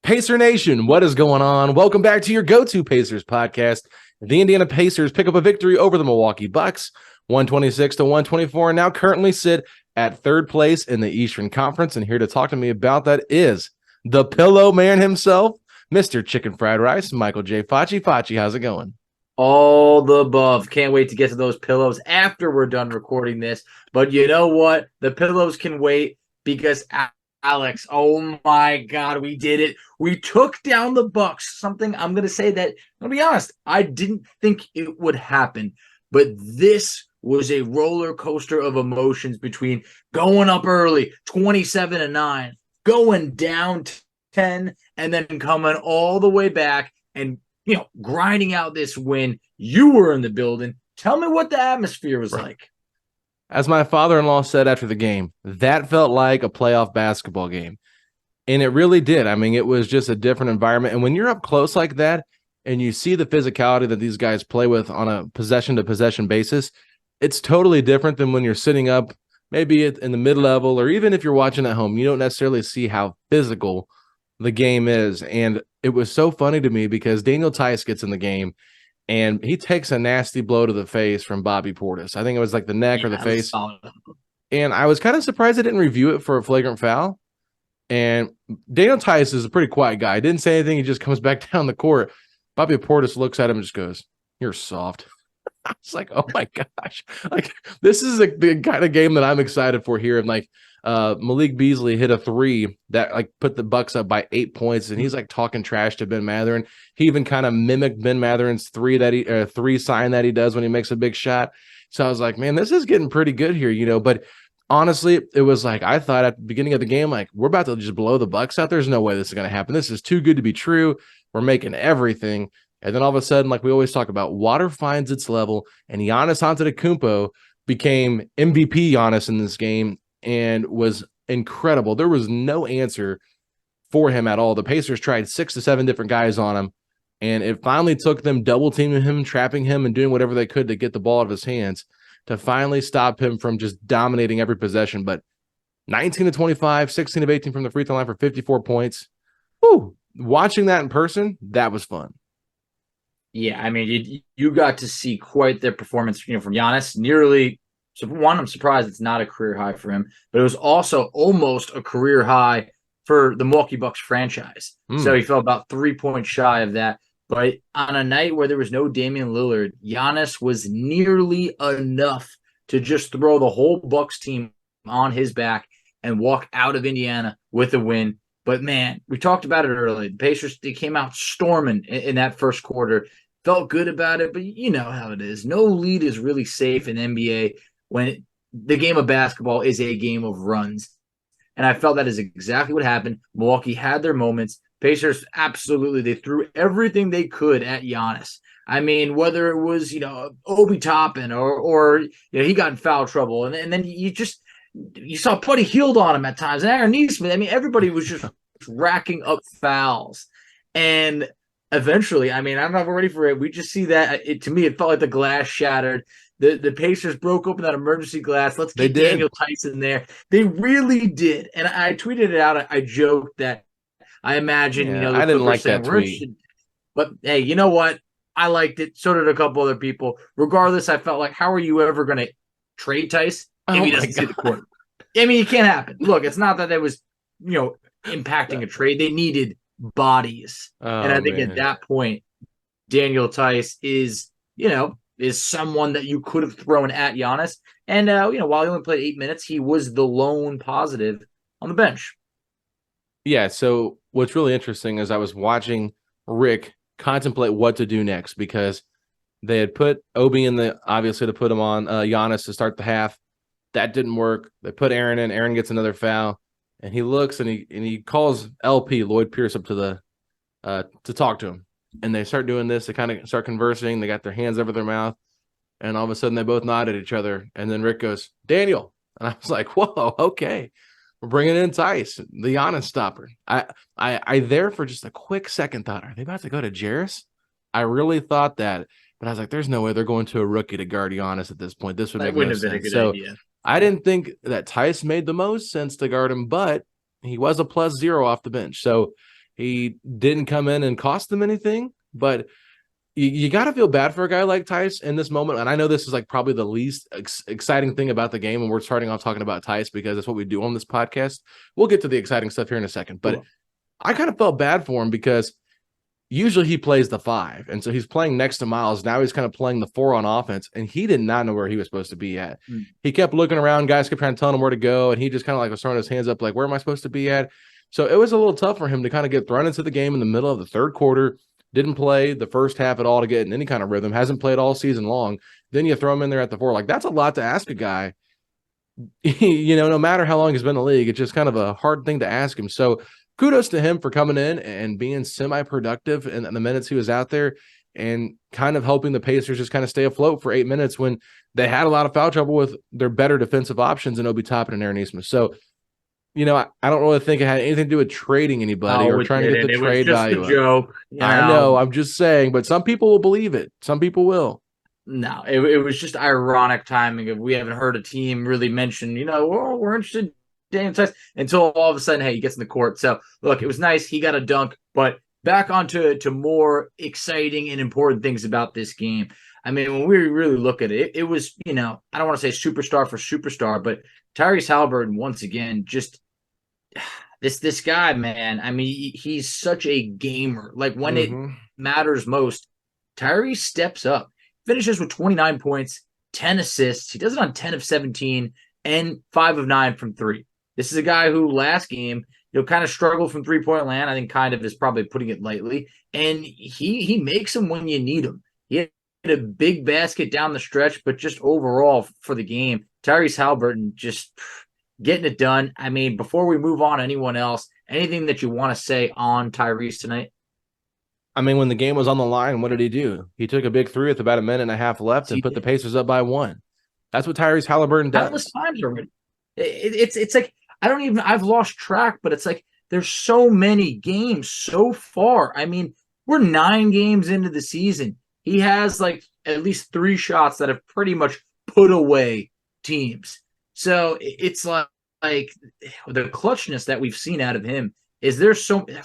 Pacer Nation, what is going on? Welcome back to your go-to Pacers podcast. The Indiana Pacers pick up a victory over the Milwaukee Bucks, 126-124, and now currently sit at third place in the Eastern Conference. And here to talk to me about that is the Pillow Man himself, Mr. Chicken Fried Rice, Michael J. Facci. Facci, how's it going? All the above. Can't wait to get to those pillows after we're done recording this. But you know what? The pillows can wait because Alex, oh my God, we did it. We took down the Bucks. Something I'm going to say that, I'll be honest, I didn't think it would happen. But this was a roller coaster of emotions between going up early, 27-9, going down 10, and then coming all the way back and grinding out this win. You were in the building. Tell me what the atmosphere was like. As my father-in-law said after the game, that felt like a playoff basketball game. And it really did. I mean, it was just a different environment. And when you're up close like that and you see the physicality that these guys play with on a possession-to-possession basis, it's totally different than when you're sitting up maybe in the mid-level, or even if you're watching at home, you don't necessarily see how physical the game is. And it was so funny to me because Daniel Tice gets in the game and he takes a nasty blow to the face from Bobby Portis. I think it was like the neck or the face. And I was kind of surprised they didn't review it for a flagrant foul. And Daniel Tice is a pretty quiet guy. He didn't say anything. He just comes back down the court. Bobby Portis looks at him and just goes, "You're soft." I was like, oh my gosh. Like, this is the kind of game that I'm excited for here. And like, Malik Beasley hit a three that like put the Bucks up by 8 points, and he's like talking trash to Ben Mathurin. He even kind of mimicked Ben Mathurin's three sign that he does when he makes a big shot. So I was like, man, this is getting pretty good here, But honestly, it was like I thought at the beginning of the game, like, we're about to just blow the Bucks out. There's no way this is going to happen. This is too good to be true. We're making everything. And then all of a sudden, like we always talk about, water finds its level, and Giannis Antetokounmpo became MVP Giannis in this game and was incredible. There was no answer for him at all. The Pacers tried 6 to 7 different guys on him, and it finally took them double teaming him, trapping him, and doing whatever they could to get the ball out of his hands to finally stop him from just dominating every possession. But 19 to 25, 16 of 18 from the free throw line for 54 points. Woo! Watching that in person, that was fun. Yeah, I mean, you got to see quite the performance, from Giannis. Nearly, so one, I'm surprised it's not a career high for him, but it was also almost a career high for the Milwaukee Bucks franchise. So he fell about 3 points shy of that. But on a night where there was no Damian Lillard, Giannis was nearly enough to just throw the whole Bucks team on his back and walk out of Indiana with a win. But, man, we talked about it earlier. The Pacers, they came out storming in that first quarter. Felt good about it, but you know how it is. No lead is really safe in NBA when the game of basketball is a game of runs. And I felt that is exactly what happened. Milwaukee had their moments. Pacers, absolutely, they threw everything they could at Giannis. I mean, whether it was, Obi Toppin or he got in foul trouble. And then you saw Putty Hield on him at times. And Aaron Nesmith, I mean, everybody was just racking up fouls. And eventually, I mean, I'm not ready for it. We just see that. To me, it felt like the glass shattered. The Pacers broke open that emergency glass. Let's get Daniel Tice in there. They really did. And I tweeted it out. I joked that I imagine, I didn't like that tweet. But, hey, you know what? I liked it. So did a couple other people. Regardless, I felt like, how are you ever going to trade Tice if he doesn't see the court? I mean, it can't happen. Look, it's not that it was, impacting a trade. They needed bodies. And I think at that point, Daniel Tice is someone that you could have thrown at Giannis. And, while he only played 8 minutes, he was the lone positive on the bench. Yeah, so what's really interesting is I was watching Rick contemplate what to do next because they had put Obi in obviously to put him on Giannis to start the half. That didn't work. They put Aaron in. Aaron gets another foul. And he looks and he calls LP, Lloyd Pierce, up to to talk to him. And they start doing this. They kind of start conversing. They got their hands over their mouth. And all of a sudden, they both nod at each other. And then Rick goes, "Daniel." And I was like, whoa, okay. We're bringing in Tice, the Giannis stopper. I there for just a quick second thought, are they about to go to Jarris? I really thought that. But I was like, there's no way they're going to a rookie to guard Giannis at this point. This would make no sense. That wouldn't have been a good idea. I didn't think that Tice made the most sense to guard him, but he was a +0 off the bench. So He didn't come in and cost them anything, but you got to feel bad for a guy like Tice in this moment. And I know this is like probably the least exciting thing about the game. And we're starting off talking about Tice because that's what we do on this podcast. We'll get to the exciting stuff here in a second. But I kind of felt bad for him because usually he plays the 5. And so he's playing next to Miles. Now he's kind of playing the 4 on offense. And he did not know where he was supposed to be at. He kept looking around. Guys kept trying to tell him where to go. And he just kind of like was throwing his hands up like, where am I supposed to be at? So it was a little tough for him to kind of get thrown into the game in the middle of the third quarter. Didn't play the first half at all to get in any kind of rhythm. Hasn't played all season long. Then you throw him in there at the 4. Like, that's a lot to ask a guy. No matter how long he's been in the league, it's just kind of a hard thing to ask him. So kudos to him for coming in and being semi-productive in the minutes he was out there and kind of helping the Pacers just kind of stay afloat for 8 minutes when they had a lot of foul trouble with their better defensive options in Obi Toppin and Aaron Nesmith. So, I don't really think it had anything to do with trading anybody or trying to get the trade value. It was just a joke. I know. I'm just saying, but some people will believe it. Some people will. No, it was just ironic timing of we haven't heard a team really mention, we're interested in Daniel Tice until all of a sudden, hey, he gets in the court. So, look, it was nice. He got a dunk, but back onto more exciting and important things about this game. I mean, when we really look at it, it was, I don't want to say superstar for superstar, but Tyrese Haliburton, once again, just this guy, man. I mean, he's such a gamer. Like, when it matters most, Tyrese steps up, finishes with 29 points, 10 assists. He does it on 10 of 17 and 5 of 9 from 3. This is a guy who last game, kind of struggled from three-point land. I think kind of is probably putting it lightly. And he makes them when you need them. He had a big basket down the stretch, but just overall for the game, Tyrese Haliburton just getting it done. I mean, before we move on to anyone else, anything that you want to say on Tyrese tonight? I mean, when the game was on the line, what did he do? He took a big 3 with about a minute and a half left and put the Pacers up by 1. That's what Tyrese Haliburton does. Countless times already. It's like, I've lost track, but it's like there's so many games so far. I mean, we're 9 games into the season. He has like at least 3 shots that have pretty much put away teams. So it's like the clutchness that we've seen out of him is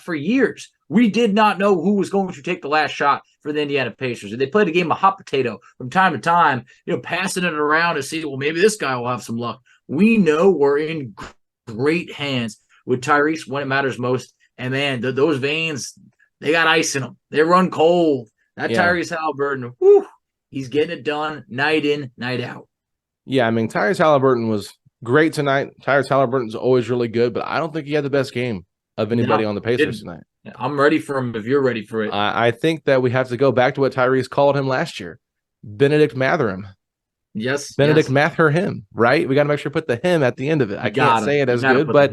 for years. We did not know who was going to take the last shot for the Indiana Pacers. They played a game of hot potato from time to time, passing it around to see, well, maybe this guy will have some luck. We know we're in great hands with Tyrese when it matters most. And, man, those veins, they got ice in them. They run cold. Tyrese Haliburton, he's getting it done night in, night out. Yeah, I mean, Tyrese Haliburton was great tonight. Tyrese Haliburton's always really good, but I don't think he had the best game of anybody on the Pacers tonight. I'm ready for him if you're ready for it. I think that we have to go back to what Tyrese called him last year. Bennedict Mathurin. Yes. Bennedict Mather him, right? We got to make sure to put the him at the end of it. I can't say it as good, but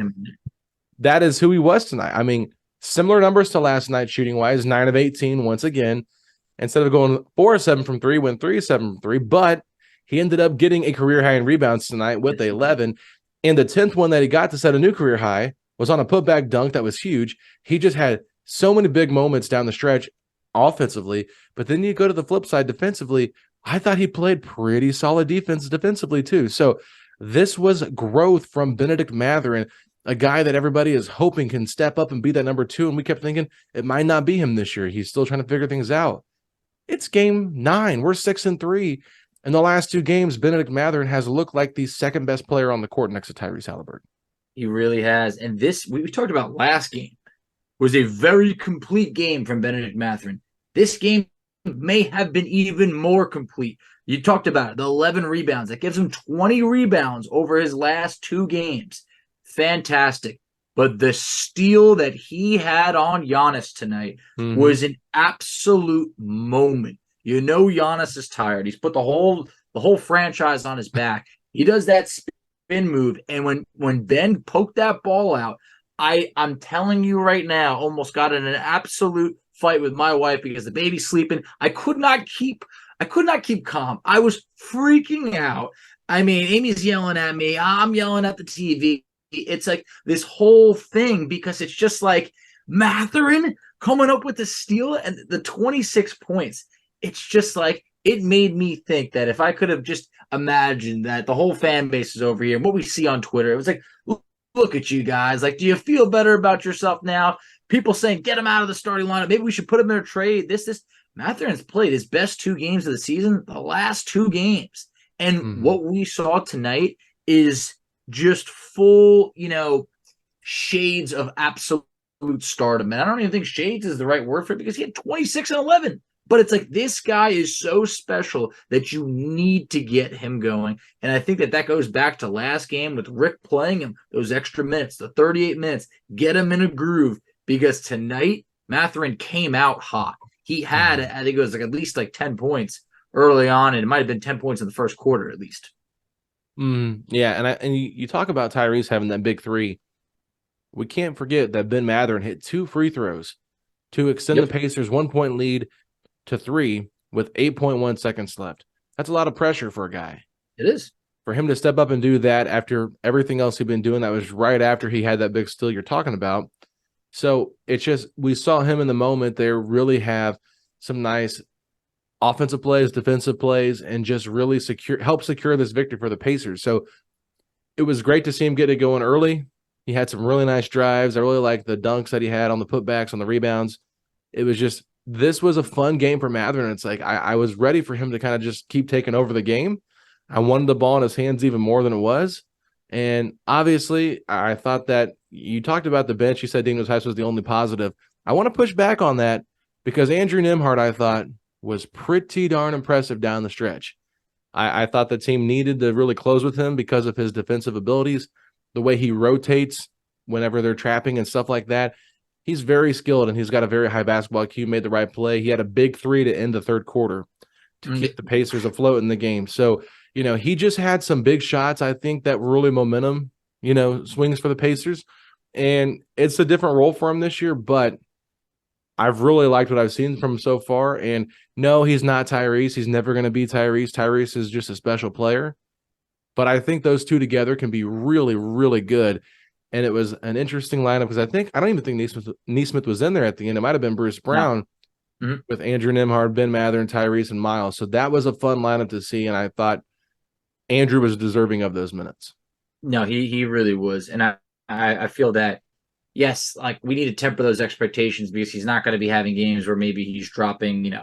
that is who he was tonight. I mean, similar numbers to last night shooting-wise, 9 of 18 once again. Instead of going 4 of 7 from 3, went 3 of 7 from 3, but he ended up getting a career high in rebounds tonight with 11. And the 10th one that he got to set a new career high was on a putback dunk that was huge. He just had so many big moments down the stretch offensively, but then you go to the flip side defensively. I thought he played pretty solid defense defensively too. So this was growth from Bennedict Mathurin, a guy that everybody is hoping can step up and be that number 2. And we kept thinking it might not be him this year. He's still trying to figure things out. It's game 9. We're 6-3. In the last 2 games, Bennedict Mathurin has looked like the second best player on the court next to Tyrese Haliburton. He really has. And this, we talked about last game, was a very complete game from Bennedict Mathurin. This game may have been even more complete. You talked about it, the 11 rebounds. That gives him 20 rebounds over his last 2 games. Fantastic. But the steal that he had on Giannis tonight was an absolute moment. Giannis is tired. He's put the whole franchise on his back. He does that spin move, and when Ben poked that ball out, I'm telling you right now, almost got in an absolute fight with my wife because the baby's sleeping. I could not keep calm. I was freaking out. I mean, Amy's yelling at me. I'm yelling at the TV. It's like this whole thing because it's just like Mathurin coming up with the steal and the 26 points. It's just like it made me think that if I could have just imagined that the whole fan base is over here and what we see on Twitter, it was like, look at you guys. Like, do you feel better about yourself now? people saying, get him out of the starting lineup. Maybe we should put him in a trade. This. Mathurin's played his best 2 games of the season, the last 2 games. And what we saw tonight is just full, shades of absolute stardom. And I don't even think shades is the right word for it because he had 26 and 11. But it's like this guy is so special that you need to get him going. And I think that goes back to last game with Rick playing him those extra minutes, the 38 minutes, get him in a groove because tonight Mathurin came out hot. He had, I think it was like at least like 10 points early on, and it might have been 10 points in the first quarter at least. Yeah, and you talk about Tyrese having that big 3. We can't forget that Ben Mathurin hit 2 free throws to extend the Pacers' 1-point lead to 3 with 8.1 seconds left. That's a lot of pressure for a guy. It is. For him to step up and do that after everything else he'd been doing, that was right after he had that big steal you're talking about. So it's just, we saw him in the moment there really have some nice offensive plays, defensive plays, and just really help secure this victory for the Pacers. So it was great to see him get it going early. He had some really nice drives. I really liked the dunks that he had on the putbacks, on the rebounds. It was just, this was a fun game for Mathurin. It's like I was ready for him to kind of just keep taking over the game. I wanted the ball in his hands even more than it was. And obviously, I thought that you talked about the bench. You said Daniels Heiss was the only positive. I want to push back on that because Andrew Nembhard, I thought, was pretty darn impressive down the stretch. I thought the team needed to really close with him because of his defensive abilities, the way he rotates whenever they're trapping and stuff like that. He's very skilled, and he's got a very high basketball IQ, made the right play. He had a big 3 to end the third quarter to keep the Pacers afloat in the game. So, he just had some big shots, I think, that were really momentum, swings for the Pacers. And it's a different role for him this year, but I've really liked what I've seen from him so far. And no, he's not Tyrese. He's never going to be Tyrese. Tyrese is just a special player. But I think those two together can be really, really good. And it was an interesting lineup because I don't even think Nesmith was in there at the end. It might have been Bruce Brown with Andrew Nembhard, Ben Mathurin, Tyrese, and Miles. So that was a fun lineup to see. And I thought Andrew was deserving of those minutes. No, he really was. And I feel that, yes, like we need to temper those expectations because he's not going to be having games where maybe he's dropping,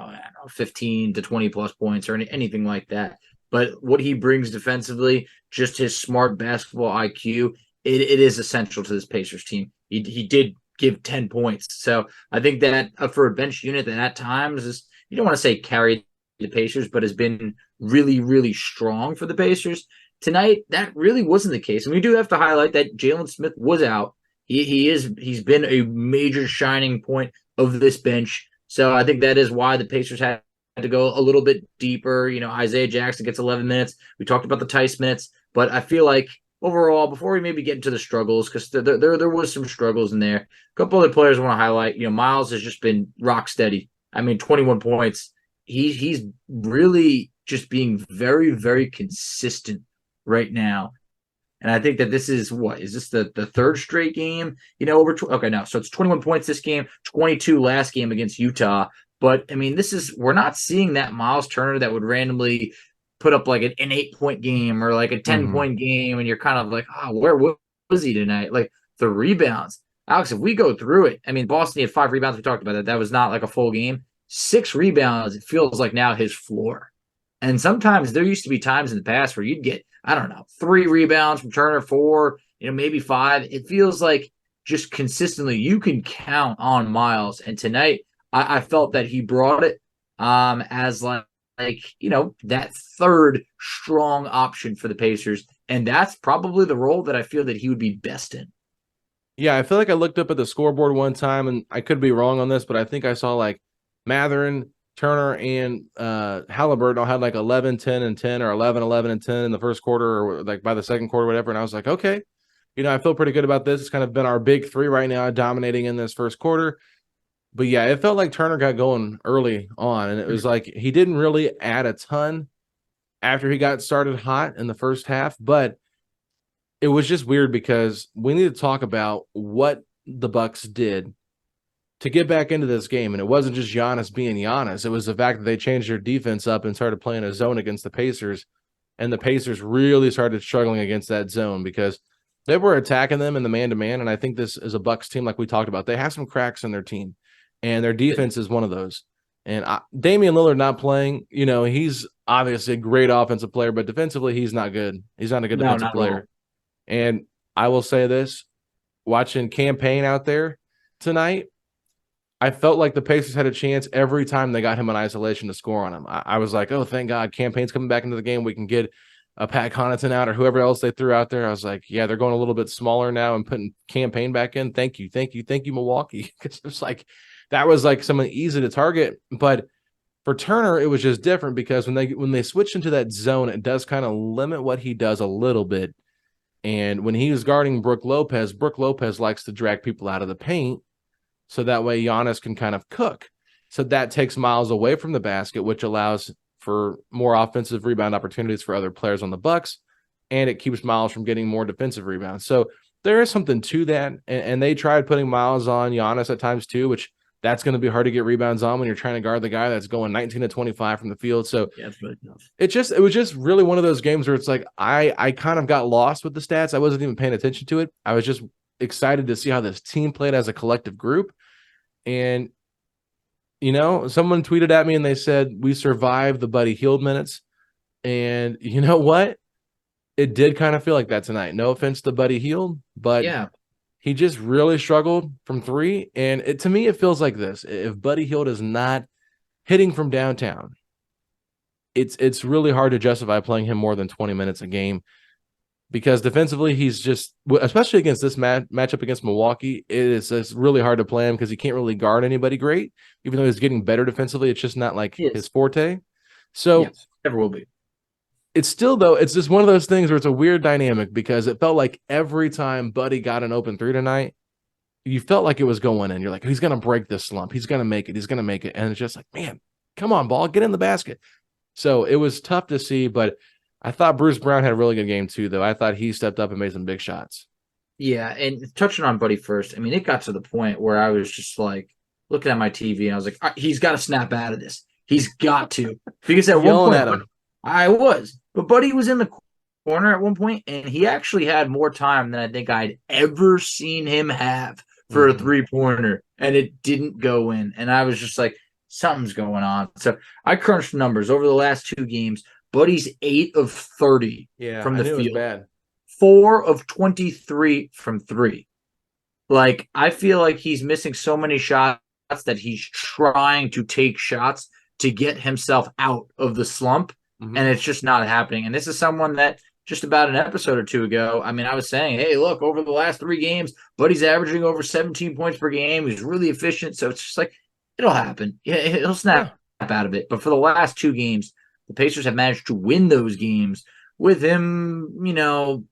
15 to 20 plus points or anything like that. But what he brings defensively, just his smart basketball IQ, it is essential to this Pacers team. He did give 10 points. So I think that for a bench unit that at times is, you don't want to say carried the Pacers, but has been really, really strong for the Pacers. Tonight, that really wasn't the case. And we do have to highlight that Jalen Smith was out. He's been a major shining point of this bench. So I think that is why the Pacers had to go a little bit deeper. Isaiah Jackson gets 11 minutes. We talked about the Tice minutes, but I feel like overall, before we maybe get into the struggles, because there was some struggles in there, a couple other players I want to highlight. Miles has just been rock steady. 21 points. He's really just being very, very consistent right now. And I think that this is the third straight game, so it's 21 points this game, 22 last game against Utah. But we're not seeing that Miles Turner that would randomly put up like an 8-point game or like a 10-point game. And you're kind of like, where was he tonight? Like the rebounds, Alex, if we go through it, Boston had 5 rebounds. We talked about that. That was not like a full game. 6 rebounds. It feels like now his floor. And sometimes there used to be times in the past where you'd get, 3 rebounds from Turner, 4, maybe 5. It feels like just consistently you can count on Miles. And tonight I felt that he brought it as that third strong option for the Pacers. And that's probably the role that I feel that he would be best in. Yeah, I feel like I looked up at the scoreboard one time, and I could be wrong on this, but I think I saw like Mathurin, Turner, and Haliburton all had like 11, 10, and 10 or 11, 11, and 10 in the first quarter or like by the second quarter, whatever. And I was like, okay, I feel pretty good about this. It's kind of been our big 3 right now, dominating in this first quarter. But yeah, it felt like Turner got going early on, and it was like he didn't really add a ton after he got started hot in the first half. But it was just weird because we need to talk about what the Bucks did to get back into this game. And it wasn't just Giannis being Giannis. It was the fact that they changed their defense up and started playing a zone against the Pacers. And the Pacers really started struggling against that zone because, They were attacking them in the man-to-man, and I think this is a Bucks team like we talked about. They have some cracks in their team, and their defense is one of those. And Damian Lillard not playing, he's obviously a great offensive player, but defensively, he's not good. He's not a good defensive player. And I will say this, watching Campaign out there tonight, I felt like the Pacers had a chance every time they got him in isolation to score on him. I was like, oh, thank God, Campaign's coming back into the game. We can get a Pat Connaughton out or whoever else they threw out there. I was like, yeah, they're going a little bit smaller now and putting Campaign back in. Thank you, Milwaukee. Because it's like that was like someone easy to target. But for Turner, it was just different because when they switched into that zone, it does kind of limit what he does a little bit. And when he was guarding Brook Lopez likes to drag people out of the paint. So that way Giannis can kind of cook. So that takes Miles away from the basket, which allows for more offensive rebound opportunities for other players on the Bucks, and it keeps Miles from getting more defensive rebounds. So there is something to that, and they tried putting Miles on Giannis at times too, which that's going to be hard to get rebounds on when you're trying to guard the guy that's going 19 to 25 from the field. So yeah, it's really tough. It was just really one of those games where it's like I kind of got lost with the stats. I wasn't even paying attention to it. I was just excited to see how this team played as a collective group. And, someone tweeted at me and they said, we survived the Buddy Hield minutes. And you know what? It did kind of feel like that tonight. No offense to Buddy Hield, but yeah, he just really struggled from three. And to me, it feels like this. If Buddy Hield is not hitting from downtown, it's really hard to justify playing him more than 20 minutes a game. Because defensively, he's just, especially against this matchup against Milwaukee, it's really hard to play him because he can't really guard anybody great. Even though he's getting better defensively, it's just not like his forte. So never will be. It's still, though, it's just one of those things where it's a weird dynamic because it felt like every time Buddy got an open three tonight, you felt like it was going in. You're like, he's going to break this slump. He's going to make it. He's going to make it. And it's just like, man, come on, ball, get in the basket. So it was tough to see, but I thought Bruce Brown had a really good game too, though. I thought he stepped up and made some big shots. Yeah, and touching on Buddy first, I mean, it got to the point where I was just like looking at my TV and I was like, he's got to snap out of this. He's got to. Because at one point, I was. But Buddy was in the corner at one point, and he actually had more time than I think I'd ever seen him have for a three-pointer, and it didn't go in. And I was just like, something's going on. So I crunched numbers over the last two games. Buddy's 8 of 30 from the field. Bad. 4 of 23 from three. Like, I feel like he's missing so many shots that he's trying to take shots to get himself out of the slump, and it's just not happening. And this is someone that just about an episode or two ago, I mean, I was saying, hey, look, over the last 3 games, Buddy's averaging over 17 points per game. He's really efficient. So it's just like, it'll happen. Yeah, he'll snap out of it. But for the last 2 games, the Pacers have managed to win those games with him,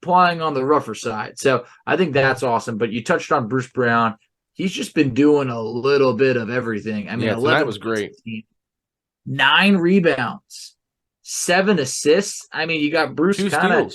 playing on the rougher side. So I think that's awesome. But you touched on Bruce Brown. He's just been doing a little bit of everything. I mean, 11 was great. 9 rebounds, 7 assists. I mean, you got Bruce kind of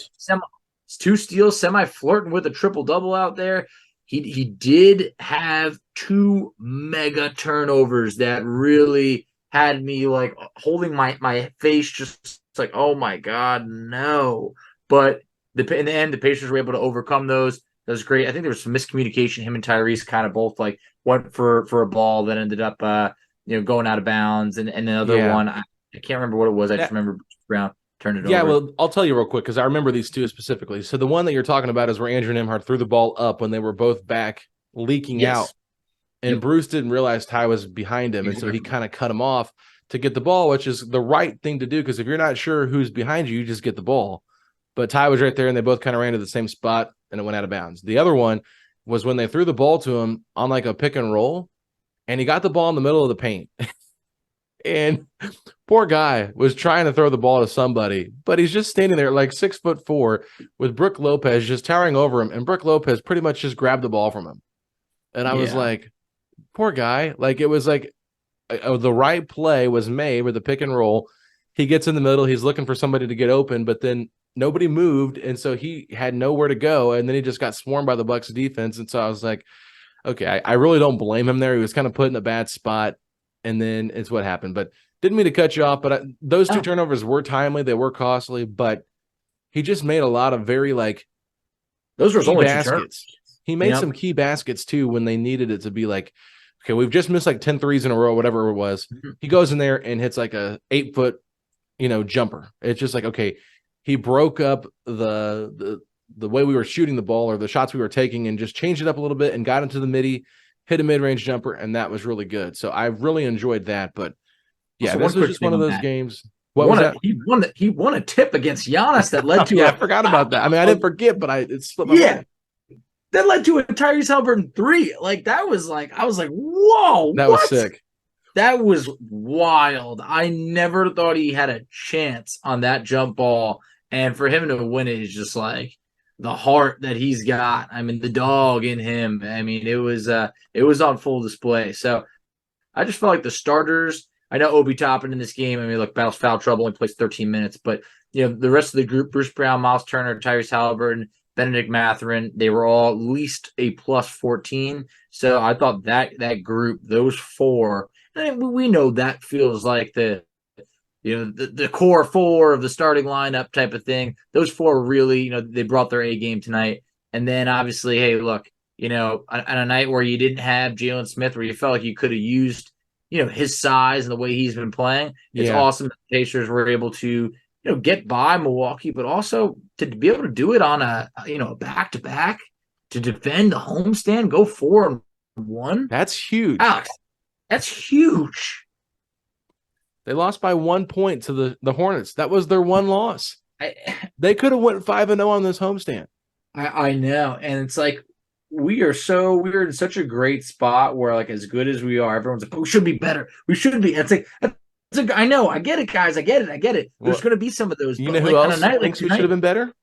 2 steals, semi-flirting with a triple-double out there. He did have 2 mega turnovers that really had me like holding my face, just like, oh my God, no. But in the end, the Pacers were able to overcome those. That was great. I think there was some miscommunication. Him and Tyrese kind of both like went for a ball that ended up going out of bounds. And another one, I can't remember what it was. I just remember Brown turned it over. Yeah, well, I'll tell you real quick because I remember these 2 specifically. So the one that you're talking about is where Andrew Nembhard threw the ball up when they were both back leaking out. And Bruce didn't realize Ty was behind him, and so he kind of cut him off to get the ball, which is the right thing to do because if you're not sure who's behind you, you just get the ball. But Ty was right there, and they both kind of ran to the same spot, and it went out of bounds. The other one was when they threw the ball to him on like a pick and roll, and he got the ball in the middle of the paint. And poor guy was trying to throw the ball to somebody, but he's just standing there like 6'4" with Brook Lopez just towering over him, and Brook Lopez pretty much just grabbed the ball from him. And I was like, poor guy. Like, it was like the right play was made with the pick and roll. He gets in the middle. He's looking for somebody to get open, but then nobody moved, and so he had nowhere to go, and then he just got swarmed by the Bucks defense. And so I was like, okay, I really don't blame him there. He was kind of put in a bad spot, and then it's what happened. But didn't mean to cut you off, but those 2 turnovers were timely. They were costly, but he just made a lot of very, like, Those were key only two turnovers. baskets. He made some key baskets too when they needed it to be like, okay, we've just missed like 10 threes in a row, whatever it was. He goes in there and hits like a 8-foot, jumper. It's just like, okay, he broke up the way we were shooting the ball or the shots we were taking and just changed it up a little bit and got into the midi, hit a mid-range jumper, and that was really good. So I really enjoyed that. But yeah, this was just one of those games. What was that? He won a tip against Giannis that led to I forgot about that. I mean, I didn't forget, but it slipped my mind. That led to a Tyrese Haliburton 3. Like, that was like, I was like, whoa. That was sick. That was wild. I never thought he had a chance on that jump ball. And for him to win it is just like the heart that he's got. I mean, the dog in him. I mean, it was on full display. So I just felt like the starters, I know Obi Toppin in this game. I mean, look, battles foul trouble, only plays 13 minutes. But, the rest of the group, Bruce Brown, Miles Turner, Tyrese Haliburton, Bennedict, Mathurin, they were all at least a plus 14. So I thought that group, those four, and we know that feels like the core four of the starting lineup type of thing. Those four really, they brought their A game tonight. And then obviously, hey, look, on a night where you didn't have Jalen Smith, where you felt like you could have used, his size and the way he's been playing, it's awesome that the Pacers were able to, get by Milwaukee, but also to be able to do it on a back-to-back, to defend the homestand, go 4-1. That's huge. Alex, that's huge. They lost by 1 point to the Hornets. That was their one loss. They could have went 5-0 on this homestand. I know. And it's like, we're in such a great spot where, like, as good as we are, everyone's like, we should be better. We should be. It's like, I know. I get it, guys. I get it. There's going to be some of those. You know who else thinks we should have been better?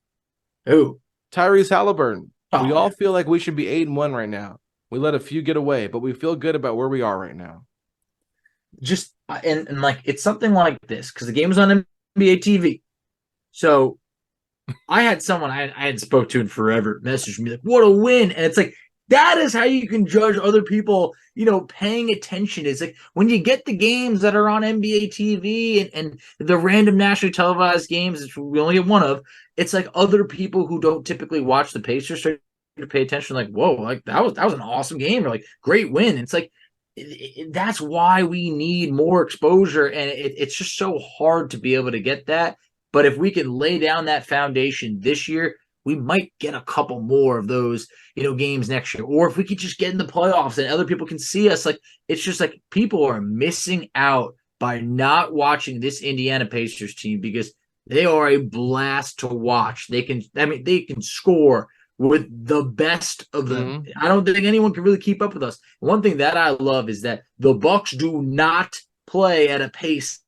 Who? Tyrese Haliburton. We all feel like we should be 8-1 right now. We let a few get away, but we feel good about where we are right now. Just and like, it's something like this because the game was on NBA TV. So I had someone I hadn't spoke to in forever message me like, "What a win!" And it's like, that is how you can judge other people, paying attention. Is like when you get the games that are on NBA TV and the random nationally televised games, which we only get one of. It's like other people who don't typically watch the Pacers start to pay attention. Like, whoa, like that was an awesome game, or like great win. And it's like that's why we need more exposure, and it's just so hard to be able to get that. But if we can lay down that foundation this year, we might get a couple more of those, games next year. Or if we could just get in the playoffs and other people can see us, like, it's just like people are missing out by not watching this Indiana Pacers team because they are a blast to watch. They can score with the best of them. Mm-hmm. I don't think anyone can really keep up with us. One thing that I love is that the Bucks do not play at a pace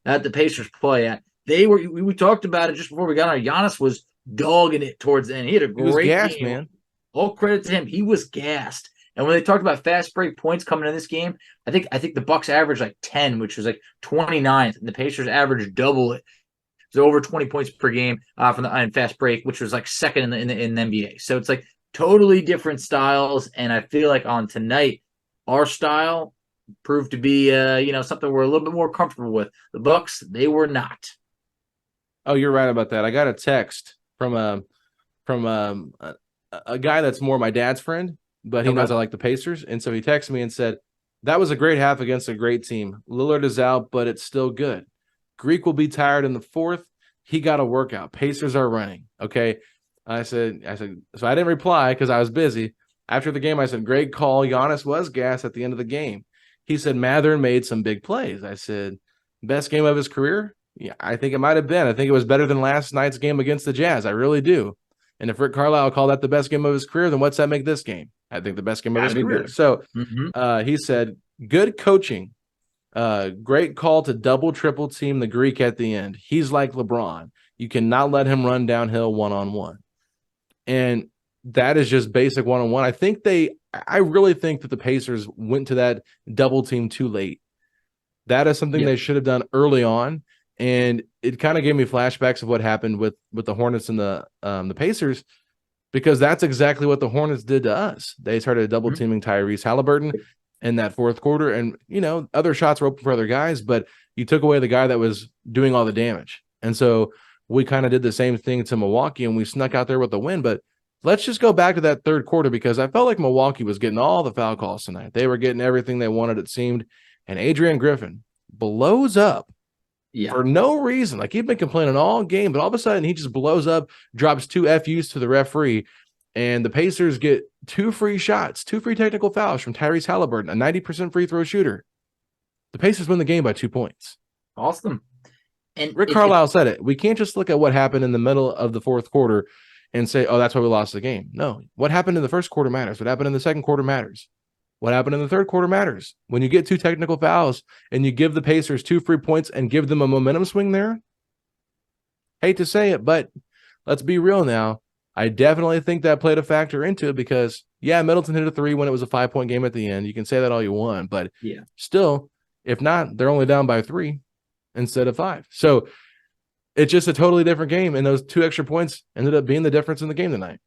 that the Pacers play at. We talked about it just before we got on. Giannis was dogging it towards the end. He had a great gassed, game. Man. All credit to him. He was gassed. And when they talked about fast break points coming in this game, I think the Bucks averaged like 10, which was like 29th, and the Pacers averaged double it. So over 20 points per game from the fast break, which was like second in the NBA. So it's like totally different styles. And I feel like on tonight, our style proved to be something we're a little bit more comfortable with. The Bucks, they were not. Oh, you're right about that. I got a text from a guy that's more my dad's friend, but he knows I like the Pacers. And so he texted me and said, that was a great half against a great team. Lillard is out, but it's still good. Greek will be tired in the fourth. He got a workout. Pacers are running. Okay. I said, so I didn't reply because I was busy. After the game, I said, great call. Giannis was gassed at the end of the game. He said, Mathurin made some big plays. I said, best game of his career? Yeah, I think it might have been. I think it was better than last night's game against the Jazz. I really do. And if Rick Carlisle called that the best game of his career, then what's that make this game? I think the best game of his career. So he said, good coaching. Great call to double-triple team the Greek at the end. He's like LeBron. You cannot let him run downhill one-on-one. And that is just basic one-on-one. I really think that the Pacers went to that double team too late. That is something they should have done early on. And it kind of gave me flashbacks of what happened with the Hornets and the Pacers, because that's exactly what the Hornets did to us. They started double teaming Tyrese Haliburton in that fourth quarter, and other shots were open for other guys, but you took away the guy that was doing all the damage. And so we kind of did the same thing to Milwaukee, and we snuck out there with the win. But let's just go back to that third quarter because I felt like Milwaukee was getting all the foul calls tonight. They were getting everything they wanted, it seemed. And Adrian Griffin blows up for no reason. Like he'd been complaining all game, but all of a sudden he just blows up, drops 2 FUs to the referee, and the Pacers get 2 free shots, 2 free technical fouls from Tyrese Haliburton, a 90% free throw shooter. The Pacers win the game by 2 points. Awesome. And Rick Carlisle said it. We can't just look at what happened in the middle of the fourth quarter and say, oh, that's why we lost the game. No, what happened in the first quarter matters. What happened in the second quarter matters. What happened in the third quarter matters. When you get 2 technical fouls and you give the Pacers 2 free points and give them a momentum swing there, hate to say it, but let's be real now. I definitely think that played a factor into it because, yeah, Middleton hit a 3 when it was a 5-point game at the end. You can say that all you want, but still, if not, they're only down by 3 instead of 5. So it's just a totally different game, and those 2 extra points ended up being the difference in the game tonight.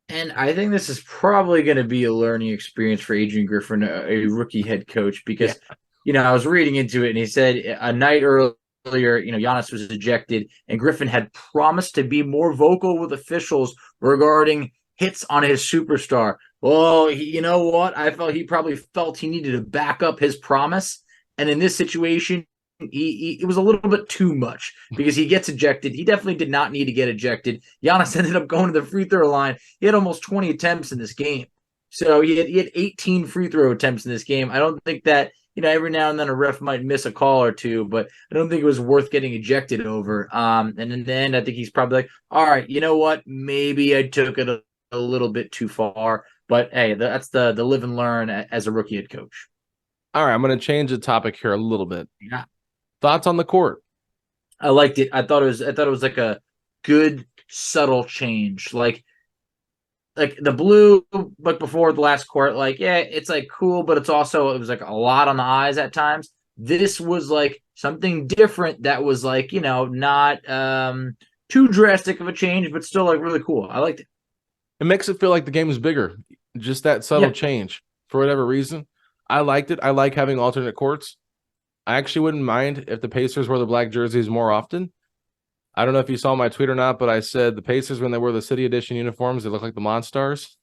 And I think this is probably going to be a learning experience for Adrian Griffin, a rookie head coach, because, I was reading into it, and he said a night earlier, Giannis was ejected, and Griffin had promised to be more vocal with officials regarding hits on his superstar. Well, you know what? I felt he probably felt he needed to back up his promise, and in this situation, it was a little bit too much because he gets ejected. He definitely did not need to get ejected. Giannis ended up going to the free throw line. He had almost 20 attempts in this game. So he had 18 free throw attempts in this game. I don't think that, every now and then a ref might miss a call or two, but I don't think it was worth getting ejected over. And in the end, I think he's probably like, all right, you know what? Maybe I took it a little bit too far. But hey, that's the live and learn as a rookie head coach. All right, I'm going to change the topic here a little bit. Yeah. Thoughts on the court? I liked it. I thought it was like a good subtle change. Like the blue, like before the last court, it's like cool, but it was like a lot on the eyes at times. This was like something different that was like, not too drastic of a change, but still like really cool. I liked it. It makes it feel like the game is bigger. Just that subtle change for whatever reason. I liked it. I like having alternate courts. I actually wouldn't mind if the Pacers wore the black jerseys more often. I don't know if you saw my tweet or not, but I said the Pacers, when they wore the City Edition uniforms, they look like the Monstars.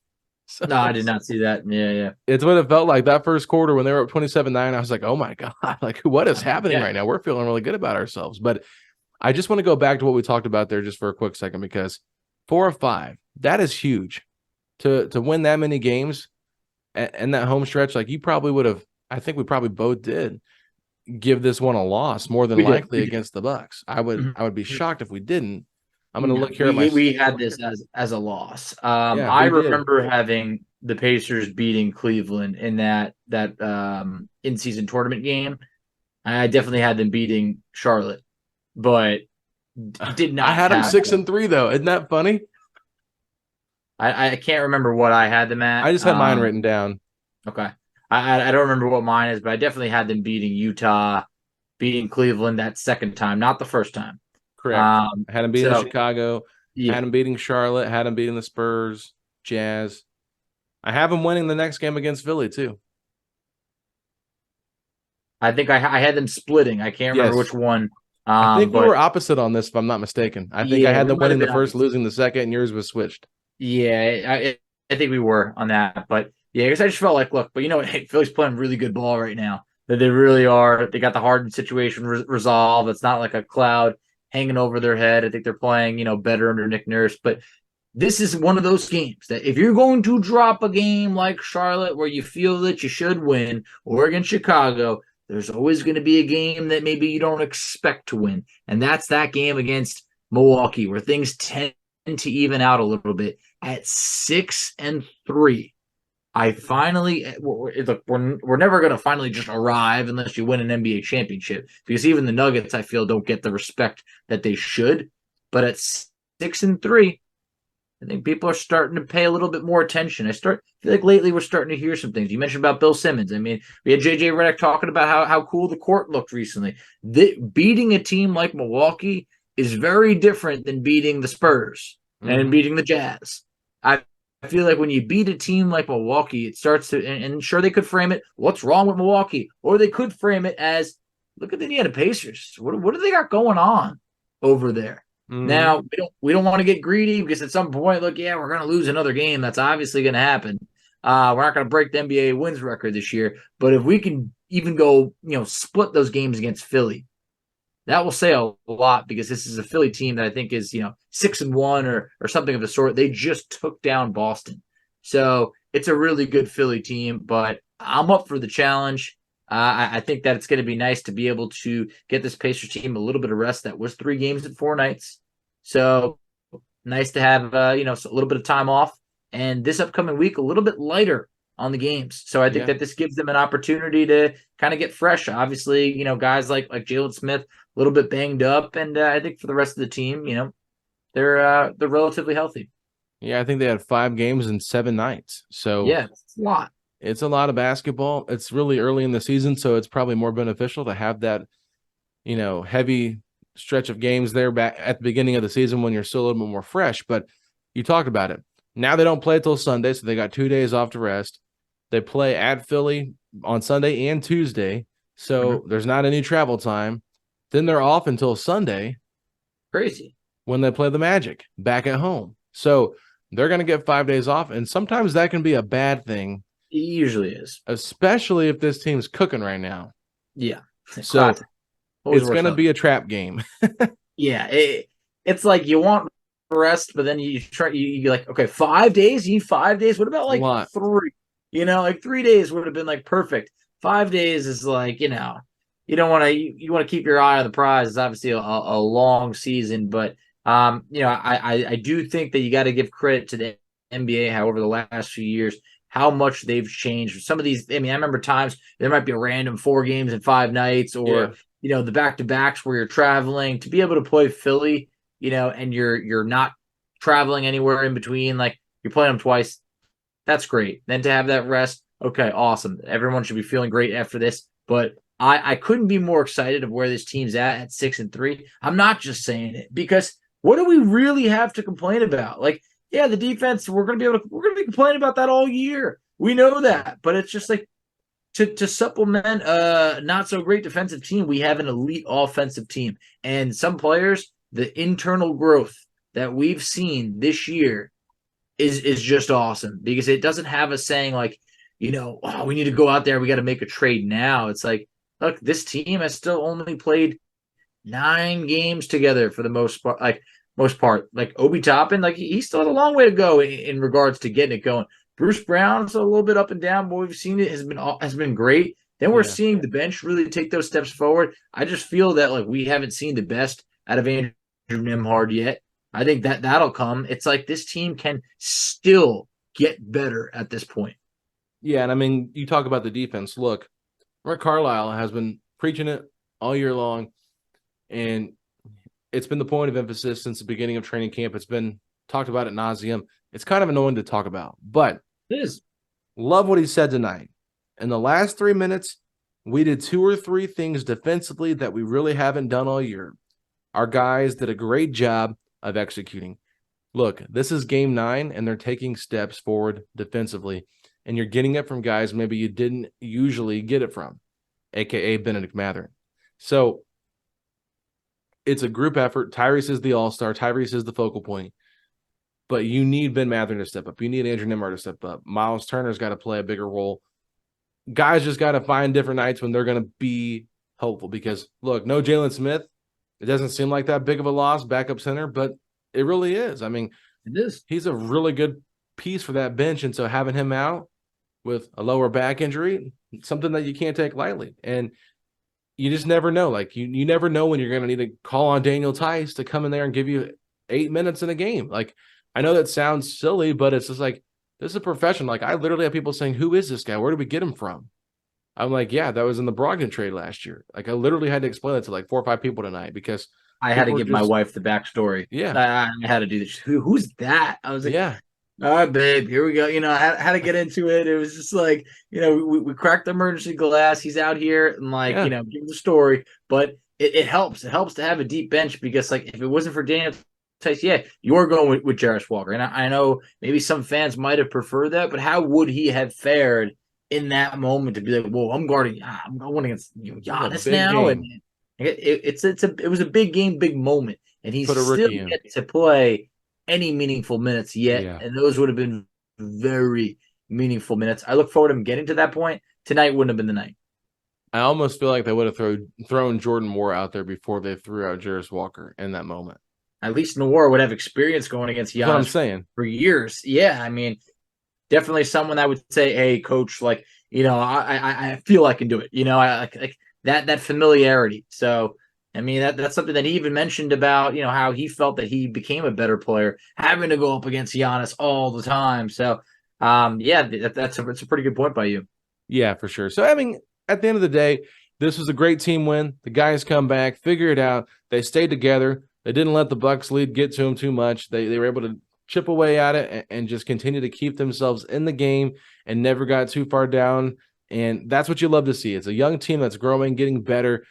So, no, I did not see that. Yeah. It's what it felt like that first quarter when they were up 27-9. I was like, oh, my God, like what is happening right now? We're feeling really good about ourselves. But I just want to go back to what we talked about there just for a quick second, because 4 or 5, that is huge. To win that many games and that home stretch, like you probably would have, I think we probably both did, give this one a loss more than likely against the Bucks. I would be shocked if we didn't. I'm going to look here at my. We had this as a loss. I remember having the Pacers beating Cleveland in that in-season tournament game. I definitely had them beating Charlotte, but did not. I had them 6-3 though. Isn't that funny? I can't remember what I had them at. I just had mine written down. Okay. I don't remember what mine is, but I definitely had them beating Utah, beating Cleveland that second time, not the first time. Correct. Had them beating Chicago, had them beating Charlotte, had them beating the Spurs, Jazz. I have them winning the next game against Philly too. I think I had them splitting. I can't remember which one. I think we were opposite on this, if I'm not mistaken. I think I had them winning the first, losing the second, and yours was switched. Yeah, I think we were on that, but. Yeah, I guess I just felt like, look, but Philly's playing really good ball right now. That they really are. They got the Harden situation resolved. It's not like a cloud hanging over their head. I think they're playing, better under Nick Nurse. But this is one of those games that if you're going to drop a game like Charlotte where you feel that you should win, or against Chicago, there's always going to be a game that maybe you don't expect to win. And that's that game against Milwaukee where things tend to even out a little bit at 6-3. I finally look. We're never going to finally just arrive unless you win an NBA championship, because even the Nuggets, I feel, don't get the respect that they should. But at 6-3, I think people are starting to pay a little bit more attention. I feel like lately we're starting to hear some things. You mentioned about Bill Simmons. I mean, we had JJ Redick talking about how cool the court looked recently. Beating a team like Milwaukee is very different than beating the Spurs and beating the Jazz. I feel like when you beat a team like Milwaukee, it starts to, and sure, they could frame it, what's wrong with Milwaukee? Or they could frame it as, look at the Indiana Pacers. What do they got going on over there? Hmm. Now we don't want to get greedy because at some point, look, yeah, we're going to lose another game. That's obviously going to happen. We're not going to break the NBA wins record this year, but if we can even go, split those games against Philly, that will say a lot because this is a Philly team that I think is 6-1 or something of the sort. They just took down Boston, so it's a really good Philly team. But I'm up for the challenge. I think that it's going to be nice to be able to get this Pacers team a little bit of rest. That was 3 games in 4 nights, so nice to have a little bit of time off. And this upcoming week, a little bit lighter on the games. So I think Yeah. that this gives them an opportunity to kind of get fresh. Obviously, guys like Jalen Smith, a little bit banged up, and I think for the rest of the team, they're relatively healthy. Yeah, I think they had 5 games in 7 nights. So Yeah, it's a lot. it's a lot of basketball. It's really early in the season, so it's probably more beneficial to have that, heavy stretch of games there back at the beginning of the season when you're still a little bit more fresh. But you talked about it. Now they don't play till Sunday, so they got 2 days off to rest. They play at Philly on Sunday and Tuesday, Mhm. so there's not any travel time. Then they're off until Sunday Crazy. when they play the Magic back at home. So they're going to get 5 days off, and sometimes that can be a bad thing, It usually is. especially if this team's cooking right now. Yeah. So Classic. Always it's works going to out. be a trap game. Yeah. It's like you want rest, but then you try you're like, okay, 5 days? You need 5 days? What about It's a like lot. 3? Like 3 days would have been like perfect. 5 days is like, you don't want to you want to keep your eye on the prize. It's obviously a long season, but I do think that you got to give credit to the NBA, however, the last few years, how much they've changed. Some of these, I remember times there might be a random 4 games in 5 nights, Yeah. or the back to backs where you're traveling to be able to play Philly, and you're not traveling anywhere in between, like you're playing them twice. That's great. Then to have that rest, okay, awesome. Everyone should be feeling great after this. But I couldn't be more excited of where this team's at 6-3. I'm not just saying it because what do we really have to complain about? Like, yeah, the defense, we're gonna be complaining about that all year. We know that, but it's just like to supplement a not so great defensive team, we have an elite offensive team. And some players, the internal growth that we've seen this year is just awesome because it doesn't have us saying like, oh, we need to go out there, we got to make a trade now. It's like, look, this team has still only played 9 games together for the most part. Like Obi Toppin, like he still had a long way to go in regards to getting it going. Bruce Brown's a little bit up and down, but we've seen it has been great. Then we're Yeah. seeing the bench really take those steps forward. I just feel that like we haven't seen the best out of Andrew Nimhard yet. I think that'll come. It's like this team can still get better at this point. Yeah. And I mean, you talk about the defense. Look, Rick Carlisle has been preaching it all year long, and it's been the point of emphasis since the beginning of training camp. It's been talked about ad nauseum. It's kind of annoying to talk about, but It is. love what he said tonight. In the last 3 minutes, we did 2 or 3 things defensively that we really haven't done all year. Our guys did a great job of executing. Look, this is game 9, and they're taking steps forward defensively, and you're getting it from guys maybe you didn't usually get it from, aka Bennedict Mathurin. So it's a group effort. Tyrese is the all-star. Tyrese is the focal point. But you need Ben Mathurin to step up. You need Andrew Nimmer to step up. Miles Turner's got to play a bigger role. Guys just got to find different nights when they're going to be hopeful because, look, no Jalen Smith. It doesn't seem like that big of a loss, backup center, but it really is. I mean, It is. he's a really good piece for that bench. And so having him out with a lower back injury, something that you can't take lightly. And you just never know. Like, you never know when you're going to need to call on Daniel Tice to come in there and give you 8 minutes in a game. Like, I know that sounds silly, but it's just like, this is a profession. Like, I literally have people saying, who is this guy? Where did we get him from? I'm like, yeah, that was in the Brogdon trade last year. Like, I literally had to explain it to like 4 or 5 people tonight because I had to people are give my just, wife the backstory. yeah, I had to do this. Who's that? I was like, yeah, all right, babe, here we go. I had to get into it. It was just like, we cracked the emergency glass. He's out here and like, yeah, give the story. But it helps. It helps to have a deep bench because like if it wasn't for Daniel Tice, yeah, you're going with Jarris Walker. And I know maybe some fans might have preferred that, but how would he have fared in that moment to be like, well, I'm going against it's a Giannis big now? And game. It was a big game, big moment, and he's Put a still rookie in. yet to play any meaningful minutes yet, Yeah. and those would have been very meaningful minutes. I look forward to him getting to that point. Tonight wouldn't have been the night. I almost feel like they would have thrown Jordan Moore out there before they threw out Jarris Walker in that moment. At least Noir would have experience going against That's what I'm Giannis saying. for years. Yeah, I mean, definitely someone that would say, "Hey, coach, like I feel I can do it." I like that familiarity. So, I mean, that's something that he even mentioned about how he felt that he became a better player having to go up against Giannis all the time. So, yeah, that's a pretty good point by you. Yeah, for sure. So, I mean, at the end of the day, this was a great team win. The guys come back, figure it out. They stayed together. They didn't let the Bucks lead get to them too much. They were able to chip away at it and just continue to keep themselves in the game and never got too far down. And that's what you love to see. It's a young team that's growing, getting better.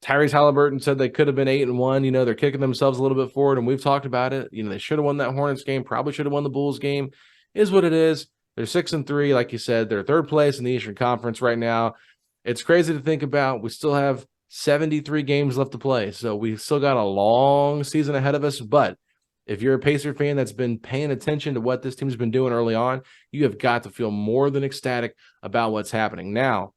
Tyrese Haliburton said they could have been 8-1. They're kicking themselves a little bit forward, and we've talked about it. They should have won that Hornets game, probably should have won the Bulls game. Is what it is. They're 6-3, like you said. They're third place in the Eastern Conference right now. It's crazy to think about. We still have 73 games left to play, so we've still got a long season ahead of us. But if you're a Pacer fan that's been paying attention to what this team's been doing early on, you have got to feel more than ecstatic about what's happening. Now,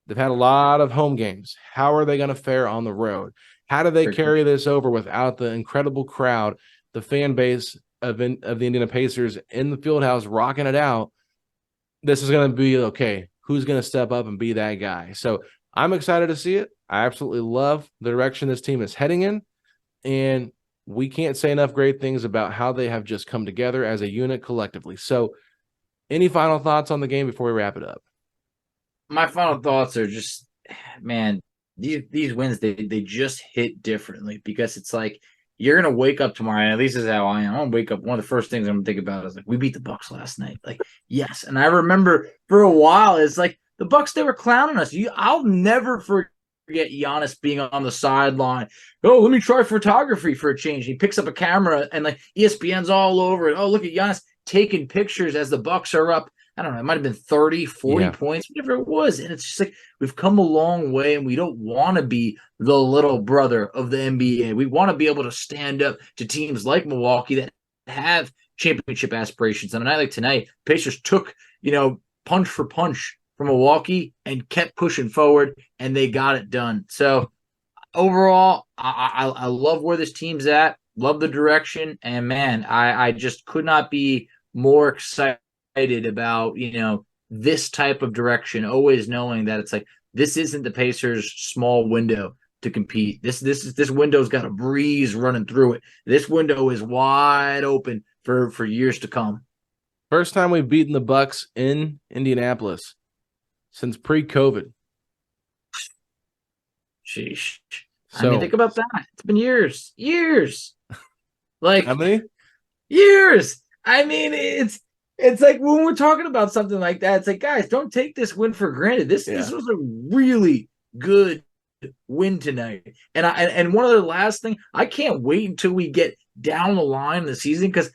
they've had a lot of home games. How are they going to fare on the road? How do they carry this over without the incredible crowd, the fan base of the Indiana Pacers in the field house rocking it out? This is going to be okay. Who's going to step up and be that guy? So I'm excited to see it. I absolutely love the direction this team is heading in. And we can't say enough great things about how they have just come together as a unit collectively. So any final thoughts on the game before we wrap it up? My final thoughts are just, man, these wins they just hit differently because it's like you're gonna wake up tomorrow. And at least this is how I am. I'm gonna wake up. One of the first things I'm gonna think about is like we beat the Bucks last night. Like yes, and I remember for a while it's like the Bucks they were clowning us. I'll never forget Giannis being on the sideline. Oh, let me try photography for a change. He picks up a camera and like ESPN's all over it. Oh, look at Giannis taking pictures as the Bucks are up. I don't know, it might have been 30, 40 points, whatever it was. And it's just like we've come a long way and we don't want to be the little brother of the NBA. We want to be able to stand up to teams like Milwaukee that have championship aspirations. On a night like tonight, Pacers took, punch for punch from Milwaukee and kept pushing forward and they got it done. So overall, I love where this team's at, love the direction. And man, I just could not be more excited about this type of direction, always knowing that it's like this isn't the Pacers' small window to compete. This window's got a breeze running through it. This window is wide open for years to come. First time we've beaten the Bucks in Indianapolis since pre-COVID. Sheesh. So, I mean, think about that. It's been years. Like how many? Years. I mean, it's like when we're talking about something like that, it's like, guys, don't take this win for granted. This was a really good win tonight. And one of the last thing, I can't wait until we get down the line in the season because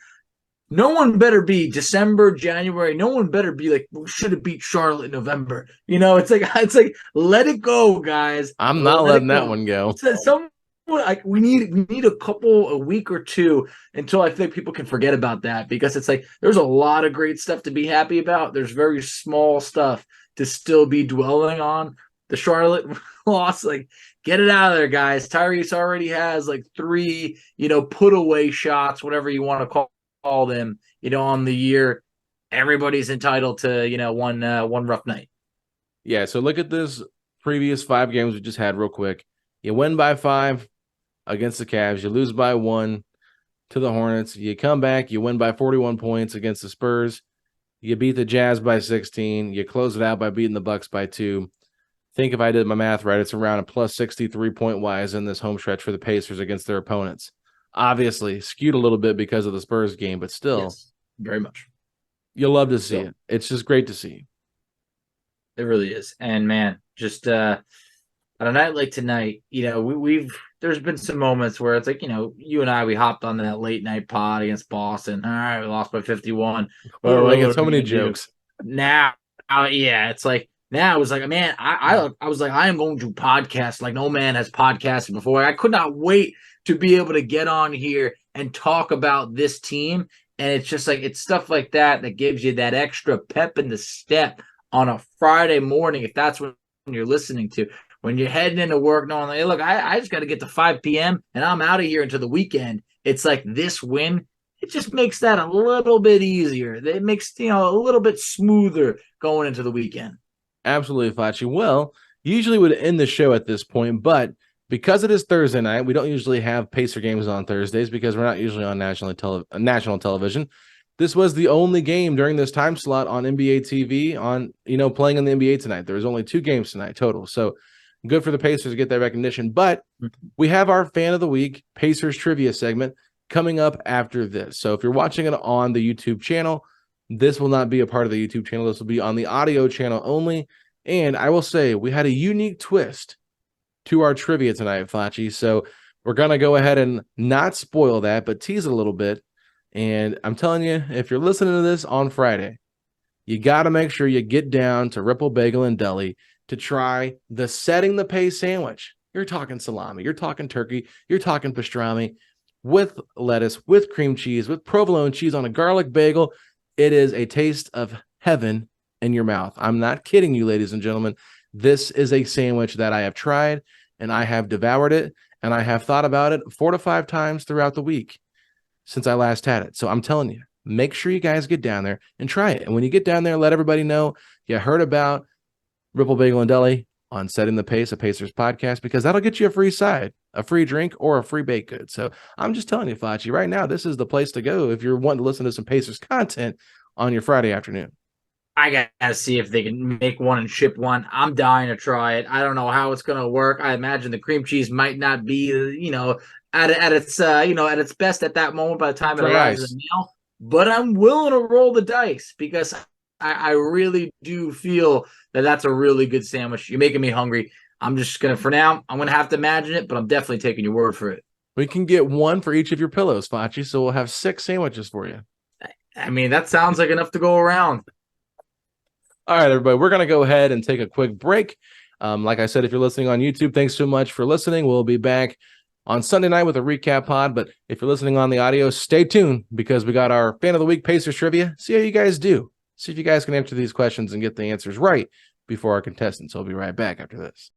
no one better be December, January. No one better be like, we should have beat Charlotte in November. It's like let it go, guys. I'm not letting that one go. Someone like we need a week or two until I think people can forget about that because it's like there's a lot of great stuff to be happy about. There's very small stuff to still be dwelling on. The Charlotte loss, like get it out of there, guys. Tyrese already has like 3, put away shots, whatever you want to call them, on the year. Everybody's entitled to, one rough night. Yeah, so look at this previous 5 games we just had real quick. You win by 5 against the Cavs. You lose by 1 to the Hornets. You come back. You win by 41 points against the Spurs. You beat the Jazz by 16. You close it out by beating the Bucks by 2. Think if I did my math right, it's around a plus 63 point-wise in this home stretch for the Pacers against their opponents. Obviously, skewed a little bit because of the Spurs game, but still. Yes, very much. You'll love to see it. It's just great to see. It really is. And, man, just on a night like tonight, there's been some moments where it's like, you and I, we hopped on that late night pod against Boston. All right, we lost by 51. We're making so many jokes. Now, it's like, Now I was like, man, I was like, I am going to podcast like no man has podcasted before. I could not wait to be able to get on here and talk about this team. And it's just like, it's stuff like that that gives you that extra pep in the step on a Friday morning, if that's what you're listening to. When you're heading into work, knowing, like, hey, look, I just got to get to 5 p.m. and I'm out of here until the weekend. It's like this win, it just makes that a little bit easier. It makes, a little bit smoother going into the weekend. Absolutely, Facci. Well, usually would end the show at this point, but because it is Thursday night, we don't usually have Pacer games on Thursdays because we're not usually on national television. This was the only game during this time slot on NBA TV on, playing in the NBA tonight. There was only 2 games tonight total. So good for the Pacers to get that recognition. But we have our Fan of the Week Pacers trivia segment coming up after this. So if you're watching it on the YouTube channel, this will not be a part of the YouTube channel. This will be on the audio channel only. And I will say we had a unique twist to our trivia tonight, Facci. So we're going to go ahead and not spoil that, but tease it a little bit. And I'm telling you, if you're listening to this on Friday, you got to make sure you get down to Ripple Bagel and Deli to try the Setting the Pace sandwich. You're talking salami, you're talking turkey, you're talking pastrami with lettuce, with cream cheese, with provolone cheese on a garlic bagel. It is a taste of heaven in your mouth. I'm not kidding you, ladies and gentlemen. This is a sandwich that I have tried, and I have devoured it, and I have thought about it 4 to 5 times throughout the week since I last had it. So I'm telling you, make sure you guys get down there and try it. And when you get down there, let everybody know you heard about Ripple Bagel and Deli on Setting the Pace, a Pacers podcast, because that'll get you a free side, a free drink, or a free baked good. So I'm just telling you, Facci, right now, this is the place to go if you're wanting to listen to some Pacers content on your Friday afternoon. I got to see if they can make one and ship one. I'm dying to try it. I don't know how it's going to work. I imagine the cream cheese might not be, at its best at that moment by the time it arrives in the mail. But I'm willing to roll the dice because I really do feel that that's a really good sandwich. You're making me hungry. I'm just going to, for now, I'm going to have to imagine it, but I'm definitely taking your word for it. We can get one for each of your pillows, Facci, so we'll have 6 sandwiches for you. I mean, that sounds like enough to go around. All right, everybody, we're going to go ahead and take a quick break. Like I said, if you're listening on YouTube, thanks so much for listening. We'll be back on Sunday night with a recap pod. But if you're listening on the audio, stay tuned because we got our Fan of the Week Pacers trivia. See how you guys do. See if you guys can answer these questions and get the answers right before our contestants. We'll be right back after this.